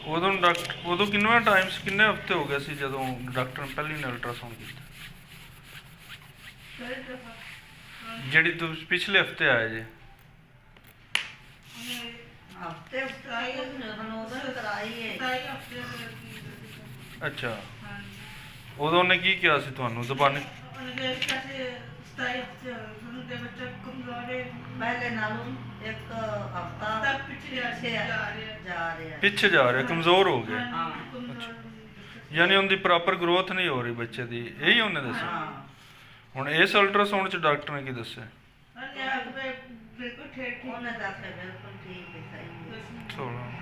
ਉਦੋਂ ਕਿੰਨੇ ਟਾਈਮਸ ਕਿੰਨੇ ਹਫ਼ਤੇ ਹੋ ਗਏ ਸੀ ਜਦੋਂ ਡਾਕਟਰ ਨੇ ਪਹਿਲੀ ਨੇ ਅਲਟਰਾਸਾਊਂਡ ਕੀਤਾ? ਜਿਹੜੀ ਤੁਸੀਂ ਪਿਛਲੇ ਹਫ਼ਤੇ ਆਏ ਜੇ? ਹਫ਼ਤੇ ਉਦੋਂ ਕਰਾਈ ਹੈ। ਅੱਛਾ, ਉਦੋਂ ਉਹਨੇ ਕੀ ਕਿਹਾ ਸੀ ਤੁਹਾਨੂੰ ਜ਼ਬਾਨੀ? ਪਹਿਲੇ ਨਾਲੋਂ ਇੱਕ ਹਫ਼ਤਾ ਪਿੱਛੇ ਜਾ ਰਿਹਾ, ਕਮਜ਼ੋਰ ਹੋ ਗਿਆ। ਹਾਂ। ਅੱਛਾ, ਯਾਨੀ ਉਹਦੀ ਪ੍ਰੋਪਰ ਗਰੋਥ ਨਹੀਂ ਹੋ ਰਹੀ ਬੱਚੇ ਦੀ, ਇਹੀ ਉਹਨੇ ਦੱਸਿਆ? ਹਾਂ। ਹੁਣ ਇਸ ਅਲਟਰਾਸਾਊਂਡ 'ਚ ਡਾਕਟਰ ਨੇ ਕੀ ਦੱਸਿਆ? ਬਿਲਕੁਲ ਠੀਕ ਉਹਨੇ ਦੱਸਿਆ, ਬਿਲਕੁਲ ਠੀਕ ਹੈ, ਸਹੀ ਹੈ।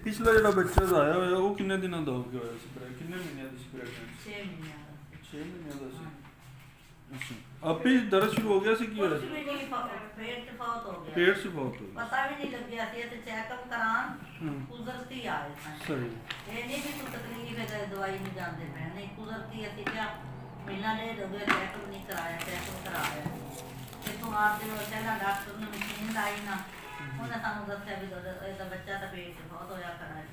ਪਿਛਲਾ ਜਿਹੜਾ ਬੱਚਾ ਆਇਆ ਹੋਇਆ ਉਹ ਕਿੰਨੇ ਦਿਨਾਂ ਦਾ ਹੋ ਗਿਆ ਹੋਇਆ ਸੀ? ਕਿੰਨੇ ਮਹੀਨਿਆਂ ਦੀ ਸੀ ਪ੍ਰੈਗਨੈਂਸੀ? 6 ਮਹੀਨਿਆਂ ਦਾ। 6 ਮਹੀਨਿਆਂ ਦਾ ਸੀ। ਅੱਛਾ, ਆਪੇ ਹੀ ਦਰਦ ਸ਼ੁਰੂ ਹੋ ਗਿਆ ਸੀ? ਕੀ ਹੋਇਆ ਸੀ? ਪੇਟ 'ਚ ਬਹੁਤ ਹੋ ਗਿਆ। ਪੇਟ 'ਚ ਬਹੁਤ ਹੋ ਗਿਆ। ਪਤਾ ਵੀ ਨਹੀਂ ਲੱਗਿਆ ਸੀ ਤੇ ਚੈੱਕਅਪ ਕਰਾਉਣ ਕੁਦਰਤੀ ਆਏ ਸਨ। ਸਹੀ। ਇਹ ਨਹੀਂ ਵੀ ਕੋਈ ਤਕਲੀਫ ਹੈ ਦਵਾਈ ਨਹੀਂ ਜਾਂਦੇ ਪਏ, ਨਹੀਂ ਕੁਦਰਤੀ ਅਸੀਂ ਕਿਹਾ ਮਹੀਨਾ ਡੇਢ ਹੋ ਗਿਆ ਚੈੱਕਅਪ ਨਹੀਂ ਕਰਾਇਆ, ਚੈੱਕਅਪ ਕਰਾਇਆ ਇੱਥੋਂ ਆਪ ਦੇ ਪਹਿਲਾਂ ਡਾਕਟਰ ਨੂੰ ਮਸ਼ੀਨ ਲਾਈ ਨਾ, ਉਹਨੇ ਸਾਨੂੰ ਦੱਸਿਆ ਵੀ ਇਹਦਾ ਬੱਚਾ ਤਾਂ ਪੇਟ 'ਚ ਬਹੁਤ ਹੋਇਆ ਖੜਾ ਹੈ।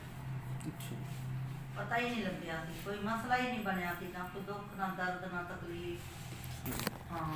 ਪਤਾ ਹੀ ਨਹੀਂ ਲੱਗਿਆ ਸੀ, ਕੋਈ ਮਸਲਾ ਹੀ ਨਹੀਂ ਬਣਿਆ ਸੀ, ਨਾ ਕੋਈ ਦੁੱਖ ਨਾ ਦਰਦ ਨਾ ਤਕਲੀਫ। ਹਾਂ।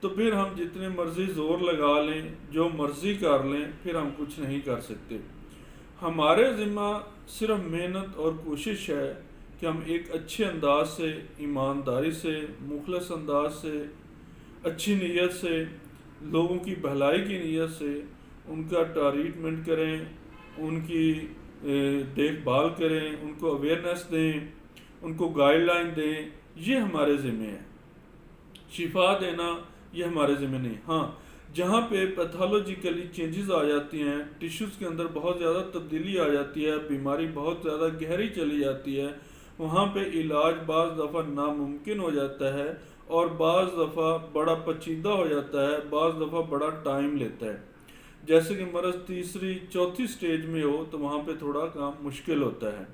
تو پھر ہم جتنے مرضی زور لگا لیں، جو مرضی کر لیں، پھر ہم کچھ نہیں کر سکتے۔ ہمارے ذمہ صرف محنت اور کوشش ہے کہ ہم ایک اچھے انداز سے، ایمانداری سے، مخلص انداز سے، اچھی نیت سے، لوگوں کی بھلائی کی نیت سے ان کا ٹریٹمنٹ کریں، ان کی دیکھ بھال کریں، ان کو اویئرنیس دیں، ان کو گائیڈ لائن دیں۔ یہ ہمارے ذمہ ہے۔ شفا دینا یہ ہمارے ذمہ نہیں۔ ہاں، جہاں پہ پیتھولوجیکلی چینجز آ جاتی ہیں، ٹیشوز کے اندر بہت زیادہ تبدیلی آ جاتی ہے، بیماری بہت زیادہ گہری چلی جاتی ہے، وہاں پہ علاج بعض دفعہ ناممکن ہو جاتا ہے، اور بعض دفعہ بڑا پیچیدہ ہو جاتا ہے، بعض دفعہ بڑا ٹائم لیتا ہے۔ جیسے کہ مرض تیسری چوتھی سٹیج میں ہو تو وہاں پہ تھوڑا کام مشکل ہوتا ہے۔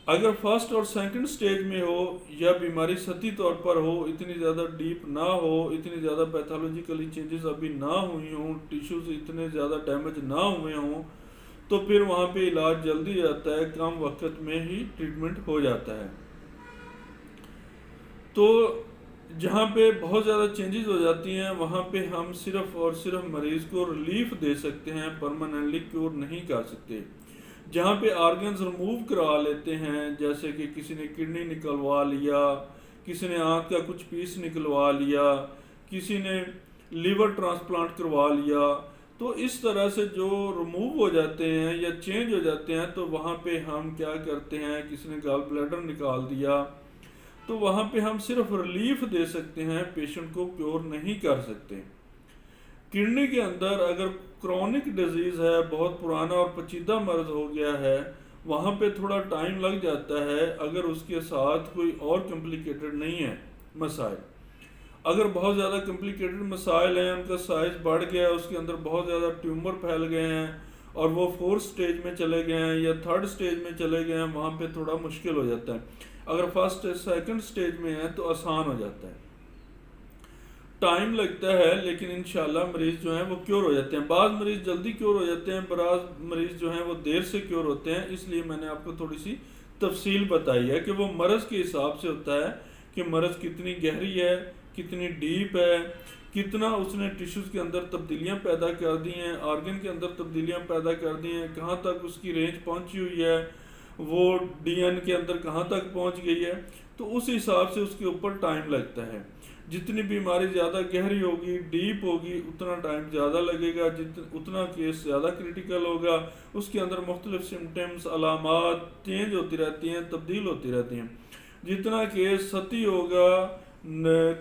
اگر فرسٹ اور سیکنڈ سٹیج میں ہو، یا بیماری سطحی طور پر ہو، اتنی زیادہ ڈیپ نہ ہو، اتنی زیادہ پیتھولوجیکلی چینجز ابھی نہ ہوئی ہوں، ٹیشوز اتنے زیادہ ڈیمیج نہ ہوئے ہوں، تو پھر وہاں پہ علاج جلدی جاتا ہے، کم وقت میں ہی ٹریٹمنٹ ہو جاتا ہے۔ تو جہاں پہ بہت زیادہ چینجز ہو جاتی ہیں، وہاں پہ ہم صرف اور صرف مریض کو ریلیف دے سکتے ہیں، پرماننٹلی کیور نہیں کر سکتے۔ جہاں پہ آرگنز ریموو کرا لیتے ہیں، جیسے کہ کسی نے کڈنی نکلوا لیا، کسی نے آنکھ کا کچھ پیس نکلوا لیا، کسی نے لیور ٹرانسپلانٹ کروا لیا، تو اس طرح سے جو ریموو ہو جاتے ہیں یا چینج ہو جاتے ہیں، تو وہاں پہ ہم کیا کرتے ہیں، کسی نے گال بلیڈر نکال دیا، تو وہاں پہ ہم صرف ریلیف دے سکتے ہیں، پیشنٹ کو کیور نہیں کر سکتے۔ کڈنی کے اندر اگر کرونک ڈیزیز ہے، بہت پرانا اور پیچیدہ مرض ہو گیا ہے، وہاں پہ تھوڑا ٹائم لگ جاتا ہے، اگر اس کے ساتھ کوئی اور کمپلیکیٹڈ نہیں ہے مسائل۔ اگر بہت زیادہ کمپلیکیٹڈ مسائل ہیں، ان کا سائز بڑھ گیا ہے، اس کے اندر بہت زیادہ ٹیومر پھیل گئے ہیں، اور وہ 4th سٹیج میں چلے گئے ہیں یا 3rd سٹیج میں چلے گئے ہیں، وہاں پہ تھوڑا مشکل ہو جاتا ہے۔ اگر فرسٹ سیکنڈ سٹیج میں ہے تو آسان ہو جاتا ہے، ٹائم لگتا ہے، لیکن انشاءاللہ مریض جو ہیں وہ کیور ہو جاتے ہیں۔ بعض مریض جلدی کیور ہو جاتے ہیں، بعض مریض جو ہیں وہ دیر سے کیور ہوتے ہیں۔ اس لیے میں نے آپ کو تھوڑی سی تفصیل بتائی ہے کہ وہ مرض کے حساب سے ہوتا ہے کہ مرض کتنی گہری ہے، کتنی ڈیپ ہے، کتنا اس نے ٹیشوز کے اندر تبدیلیاں پیدا کر دی ہیں، آرگن کے اندر تبدیلیاں پیدا کر دی ہیں، کہاں تک اس کی رینج پہنچی ہوئی ہے، وہ ڈی این کے اندر کہاں تک پہنچ گئی ہے، تو اس حساب سے اس کے اوپر ٹائم لگتا ہے۔ جتنی بیماری زیادہ گہری ہوگی، ڈیپ ہوگی، اتنا ٹائم زیادہ لگے گا، اتنا کیس زیادہ کریٹیکل ہوگا، اس کے اندر مختلف سمٹمز، علامات چینج ہوتی رہتی ہیں، تبدیل ہوتی رہتی ہیں۔ جتنا کیس سطحی ہوگا،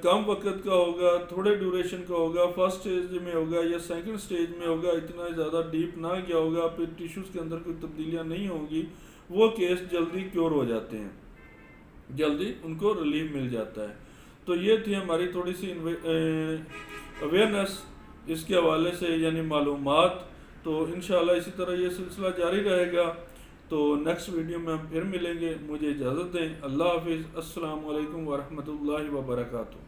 کم وقت کا ہوگا، تھوڑے ڈیوریشن کا ہوگا، فرسٹ سٹیج میں ہوگا یا سیکنڈ سٹیج میں ہوگا، اتنا زیادہ ڈیپ نہ گیا ہوگا، پھر ٹیشوز کے اندر کوئی تبدیلیاں نہیں ہوگی، وہ کیس جلدی کیور ہو جاتے ہیں، جلدی ان کو ریلیف مل جاتا ہے۔ تو یہ تھی ہماری تھوڑی سی اویئرنیس اس کے حوالے سے، یعنی معلومات۔ تو انشاءاللہ اسی طرح یہ سلسلہ جاری رہے گا۔ تو نیکسٹ ویڈیو میں ہم پھر ملیں گے۔ مجھے اجازت دیں۔ اللہ حافظ۔ السلام علیکم ورحمۃ اللہ وبرکاتہ۔